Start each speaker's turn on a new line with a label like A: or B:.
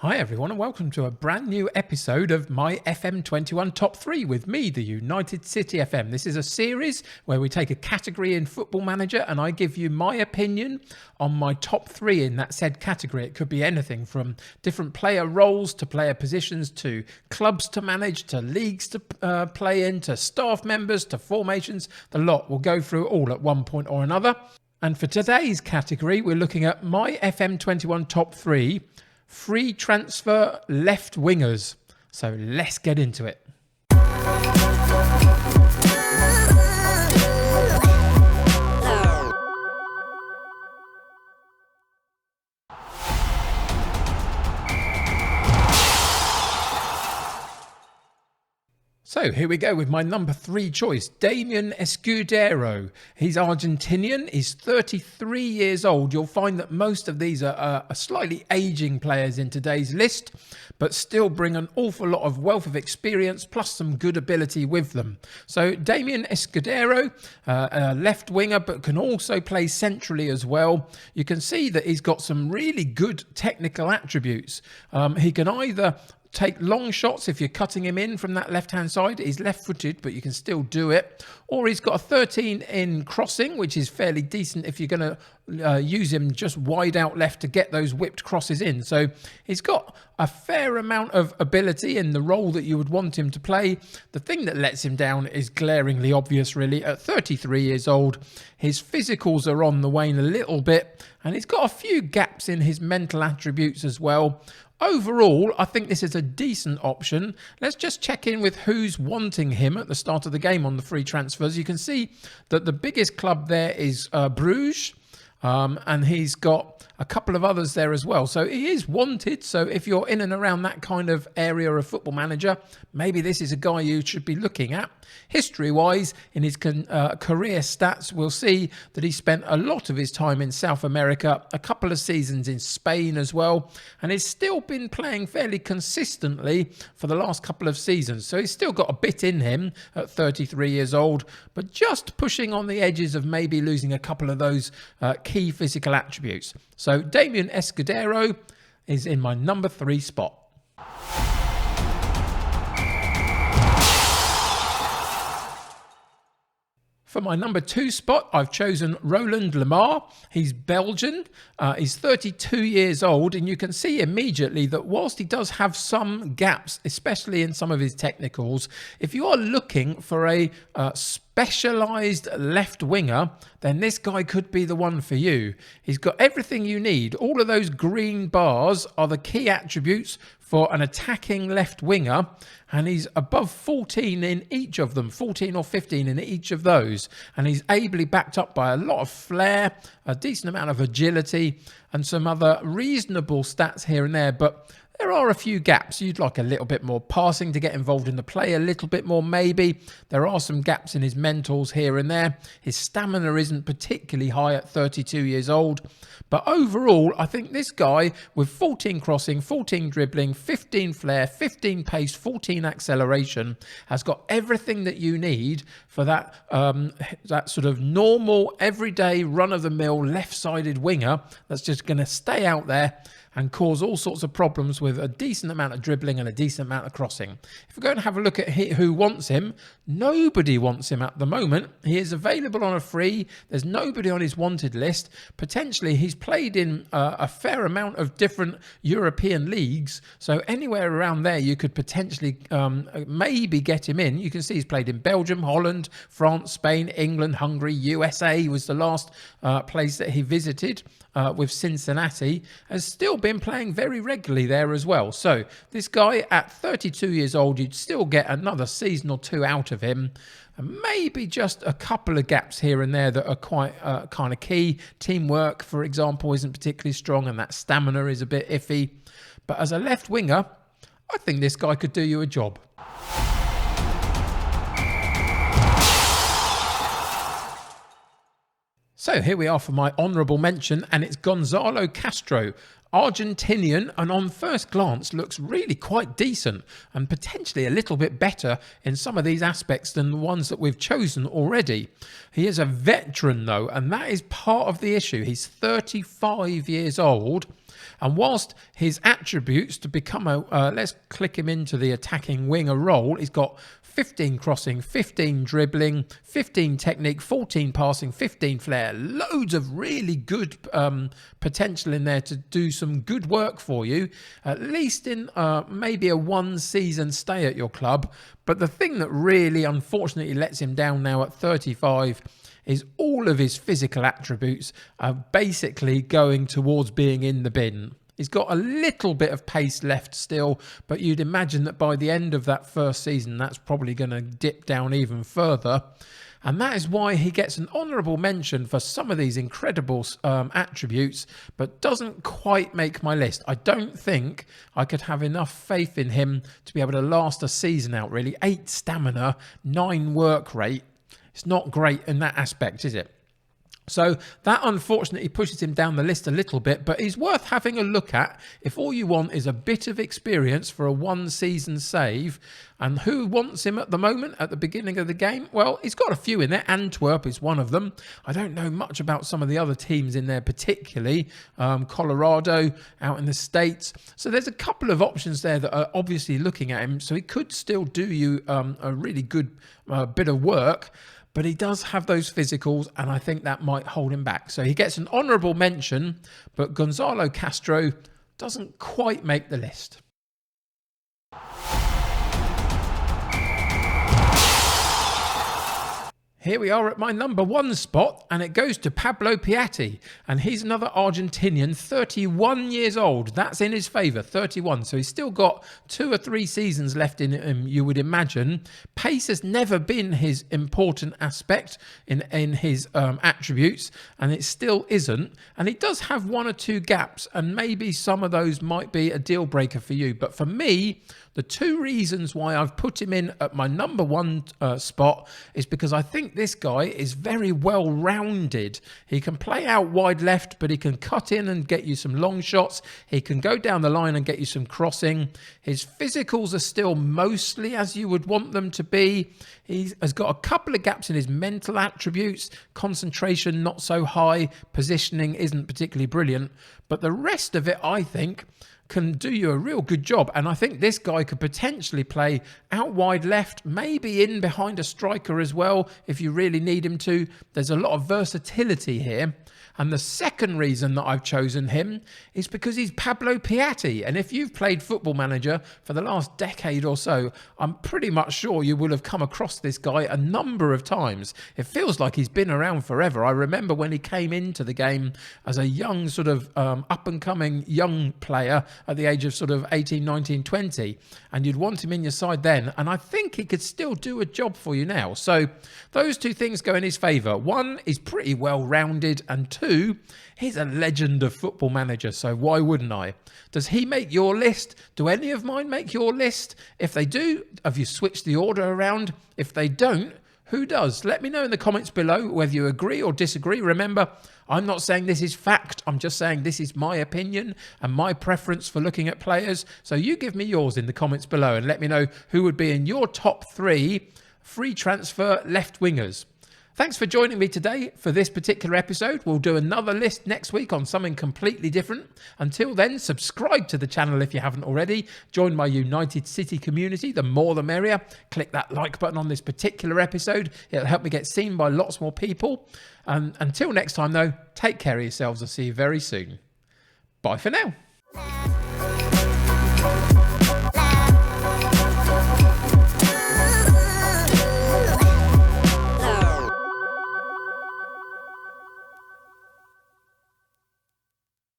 A: Hi everyone and welcome to a brand new episode of My FM21 Top 3 with me, the United City FM. This is a series where we take a category in Football Manager and I give you my opinion on my top 3 in that said category. It could be anything from different player roles to player positions to clubs to manage to leagues to play in to staff members to formations. The lot will go through all at one point or another. And for today's category, we're looking at My FM21 Top 3 free transfer left wingers. So let's get into it. So here we go with my number 3 choice, Damianescudero. He's Argentinian, he's 33 years old. You'll find that most of these are slightly aging players in today's list, but still bring an awful lot of wealth of experience plus some good ability with them. So Damianescudero, a left winger, but can also play centrally as well. You can see that he's got some really good technical attributes. He can either take long shots if you're cutting him in from that left-hand side. He's left-footed, but you can still do it. Or he's got a 13 in crossing, which is fairly decent if you're going to use him just wide out left to get those whipped crosses in. So he's got a fair amount of ability in the role that you would want him to play. The thing that lets him down is glaringly obvious, really. At 33 years old, his physicals are on the wane a little bit, and he's got a few gaps in his mental attributes as well. Overall, I think this is a decent option. Let's just check in with who's wanting him at the start of the game on the free transfers. You can see that the biggest club there is Bruges, and he's got a couple of others there as well. So he is wanted. So if you're in and around that kind of area of Football Manager, maybe this is a guy you should be looking at. History-wise, in his career stats, we'll see that he spent a lot of his time in South America, a couple of seasons in Spain as well, and he's still been playing fairly consistently for the last couple of seasons. So he's still got a bit in him at 33 years old, but just pushing on the edges of maybe losing a couple of those key physical attributes. So Damianescudero is in my number 3 spot. For my number 2 spot, I've chosen Roland Lamar. He's Belgian. He's 32 years old, and you can see immediately that whilst he does have some gaps, especially in some of his technicals, if you are looking for a specialised left winger, then this guy could be the one for you. He's got everything you need. All of those green bars are the key attributes for an attacking left winger, and he's above 14 in each of them, 14 or 15 in each of those, and he's ably backed up by a lot of flair, a decent amount of agility, and some other reasonable stats here and there, but there are a few gaps. You'd like a little bit more passing to get involved in the play, a little bit more maybe. There are some gaps in his mentals here and there. His stamina isn't particularly high at 32 years old. But overall, I think this guy with 14 crossing, 14 dribbling, 15 flair, 15 pace, 14 acceleration has got everything that you need for that, that sort of normal, everyday, run-of-the-mill, left-sided winger that's just going to stay out there and cause all sorts of problems with a decent amount of dribbling and a decent amount of crossing. If we go and have a look at who wants him, nobody wants him at the moment. He is available on a free. There's nobody on his wanted list. Potentially, he's played in a fair amount of different European leagues. So anywhere around there, you could potentially maybe get him in. You can see he's played in Belgium, Holland, France, Spain, England, Hungary, USA was the last place that he visited. With Cincinnati, has still been playing very regularly there as well. So this guy at 32 years old, you'd still get another season or 2 out of him. And maybe just a couple of gaps here and there that are quite kind of key. Teamwork, for example, isn't particularly strong, and that stamina is a bit iffy. But as a left winger, I think this guy could do you a job. So here we are for my honourable mention, and it's Gonzalo Castro, Argentinian, and on first glance looks really quite decent and potentially a little bit better in some of these aspects than the ones that we've chosen already. He is a veteran though, and that is part of the issue. He's 35 years old, And whilst his attributes to become let's click him into the attacking winger role, he's got 15 crossing, 15 dribbling, 15 technique, 14 passing, 15 flair, loads of really good potential in there to do some good work for you, at least in maybe a one-season stay at your club. But the thing that really unfortunately lets him down now at 35 is all of his physical attributes are basically going towards being in the bin. He's got a little bit of pace left still, but you'd imagine that by the end of that first season, that's probably going to dip down even further. And that is why he gets an honourable mention for some of these incredible attributes, but doesn't quite make my list. I don't think I could have enough faith in him to be able to last a season out, really. 8 stamina, 9 work rate. It's not great in that aspect, is it? So that unfortunately pushes him down the list a little bit, but he's worth having a look at if all you want is a bit of experience for a one-season save. And who wants him at the moment at the beginning of the game? Well, he's got a few in there. Antwerp is one of them. I don't know much about some of the other teams in there particularly. Colorado out in the States. So there's a couple of options there that are obviously looking at him. So he could still do you a really good bit of work. But he does have those physicals, and I think that might hold him back. So he gets an honourable mention, but Gonzalo Castro doesn't quite make the list. Here we are at my number 1 spot, and it goes to Pablo Piatti. And he's another Argentinian, 31 years old. That's in his favour, 31. So he's still got 2 or 3 seasons left in him, you would imagine. Pace has never been his important aspect in his attributes, and it still isn't. And he does have 1 or 2 gaps, and maybe some of those might be a deal breaker for you. But for me, the 2 reasons why I've put him in at my number 1 spot is because I think this guy is very well rounded. He can play out wide left, but he can cut in and get you some long shots. He can go down the line and get you some crossing. His physicals are still mostly as you would want them to be. He has got a couple of gaps in his mental attributes. Concentration not so high. Positioning isn't particularly brilliant. But the rest of it, I think, can do you a real good job. And I think this guy could potentially play out wide left, maybe in behind a striker as well, if you really need him to. There's a lot of versatility here. And the second reason that I've chosen him is because he's Pablo Piatti. And if you've played Football Manager for the last decade or so, I'm pretty much sure you will have come across this guy a number of times. It feels like he's been around forever. I remember when he came into the game as a young sort of up-and-coming young player at the age of sort of 18, 19, 20. And you'd want him in your side then. And I think he could still do a job for you now. So those 2 things go in his favour. 1, he's pretty well-rounded. And 2, he's a legend of Football Manager, so why wouldn't I? Does he make your list? Do any of mine make your list? If they do, have you switched the order around? If they don't, who does? Let me know in the comments below whether you agree or disagree. Remember, I'm not saying this is fact. I'm just saying this is my opinion and my preference for looking at players. So you give me yours in the comments below and let me know who would be in your top 3 free transfer left wingers. Thanks for joining me today for this particular episode. We'll do another list next week on something completely different. Until then, subscribe to the channel if you haven't already. Join my United City community, the more the merrier. Click that like button on this particular episode. It'll help me get seen by lots more people. And until next time though, take care of yourselves. I'll see you very soon. Bye for now.